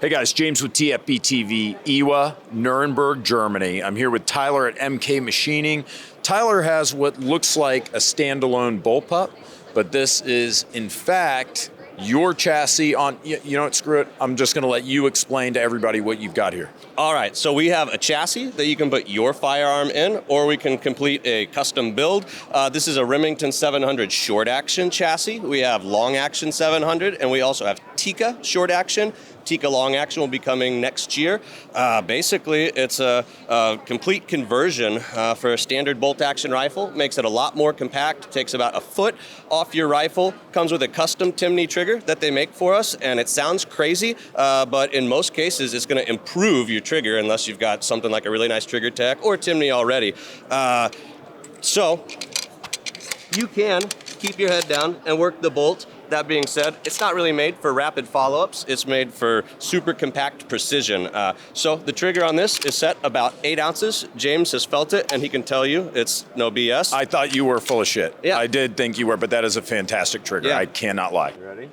Hey guys, James with TFBTV, Ewa, Nuremberg, Germany. I'm here with Tyler at MK Machining. Tyler has what looks like a standalone Bullpup, but this is in fact your chassis on, you know what, screw it. I'm just gonna let you explain to everybody what you've got here. All right, so we have a chassis that you can put your firearm in, or we can complete a custom build. This is a Remington 700 short action chassis. We have long action 700, and we also have Tikka short action. Tikka long action will be coming next year. Basically, it's a complete conversion for a standard bolt action rifle. Makes it a lot more compact, takes about a foot off your rifle, comes with a custom Timney trigger that they make for us, and it sounds crazy, but in most cases, it's gonna improve your trigger unless you've got something like a really nice trigger tech or Timney already. So you can keep your head down and work the bolt. That being said, it's not really made for rapid follow-ups. It's made for super compact precision. So the trigger on this is set about 8 ounces. James has felt it, and he can tell you it's no BS. I thought you were full of shit. Yeah. I did think you were, but that is a fantastic trigger. Yeah. I cannot lie. You ready?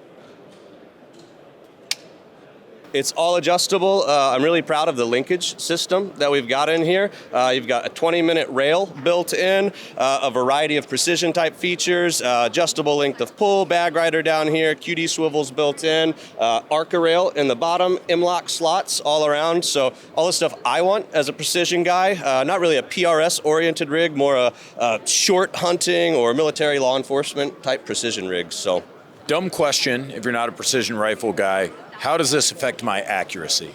It's all adjustable. I'm really proud of the linkage system that we've got in here. You've got a 20-minute rail built in, a variety of precision type features, adjustable length of pull, bag rider down here, QD swivels built in, Arca rail in the bottom, M-lock slots all around. So all the stuff I want as a precision guy, not really a PRS oriented rig, more a short hunting or military law enforcement type precision rig. So. Dumb question, if you're not a precision rifle guy, how does this affect my accuracy?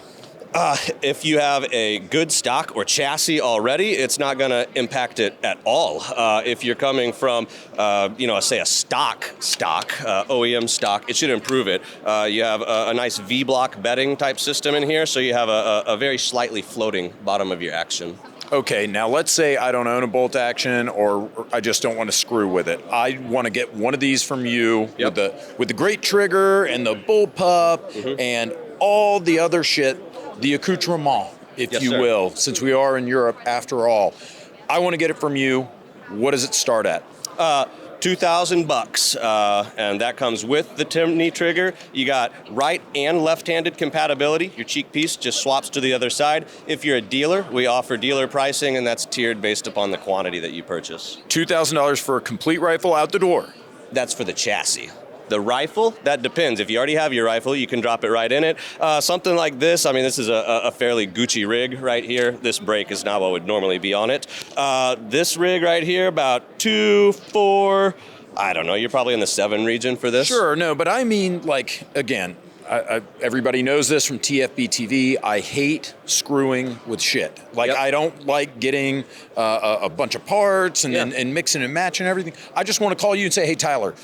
If you have a good stock or chassis already, it's not going to impact it at all. If you're coming from, say a stock, OEM stock, it should improve it. You have a nice V-block bedding type system in here, so you have a very slightly floating bottom of your action. Okay, now let's say I don't own a bolt action, or I just don't want to screw with it. I want to get one of these from you. Yep. with the great trigger and the Bullpup and all the other shit, the accoutrement, if Yes, you sir. will, since we are in Europe after all. I want to get it from you. What does it start at? $2,000, and that comes with the Timney trigger. You got right and left-handed compatibility. Your cheek piece just swaps to the other side. If you're a dealer, we offer dealer pricing, and that's tiered based upon the quantity that you purchase. $2,000 for a complete rifle out the door. That's for the chassis. The rifle, that depends. If you already have your rifle, you can drop it right in it. Something like this, I mean, this is a fairly Gucci rig right here. This brake is not what would normally be on it. This rig right here, about 2, 4, I don't know, you're probably in the 7 region for this. Sure, no, but I mean, like, again, everybody knows this from TFBTV. I hate screwing with shit. Like, Yep. I don't like getting a bunch of parts and, Yeah. and mixing and matching everything. I just want to call you and say, hey, Tyler,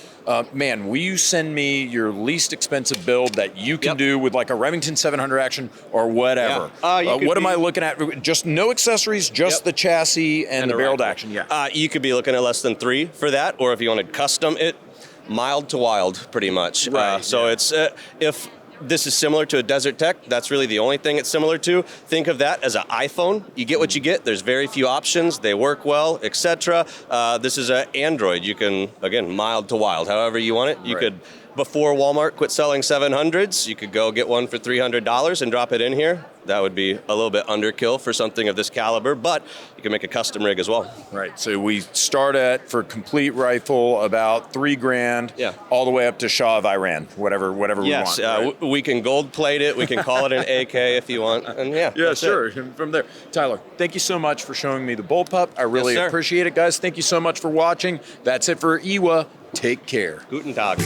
man, will you send me your least expensive build that you can Yep. do with like a Remington 700 action or whatever? Yeah. What am I looking at? Just no accessories, just Yep. the chassis and the barreled rifle. action. Yeah. You could be looking at less than 3 for that, or if you wanted custom, mild to wild, pretty much. Right, So yeah. it's if this is similar to a Desert Tech, that's really the only thing it's similar to. Think of that as an iPhone. You get what you get. There's very few options. They work well, etc. This is an Android. You can, again, mild to wild, however you want it. You Right. could, before Walmart quit selling 700s, you could go get one for $300 and drop it in here. That would be a little bit underkill for something of this caliber, but you can make a custom rig as well. Right, so we start at, for complete rifle, about $3,000, Yeah. all the way up to Shah of Iran, whatever Yes, we want. Right? we can gold plate it. We can call it an AK if you want, and Yeah, that's sure. it. From there, Tyler, thank you so much for showing me the Bullpup. I really Yes, sir. appreciate it, guys. Thank you so much for watching. That's it for Ewa. Take care. Guten Tag.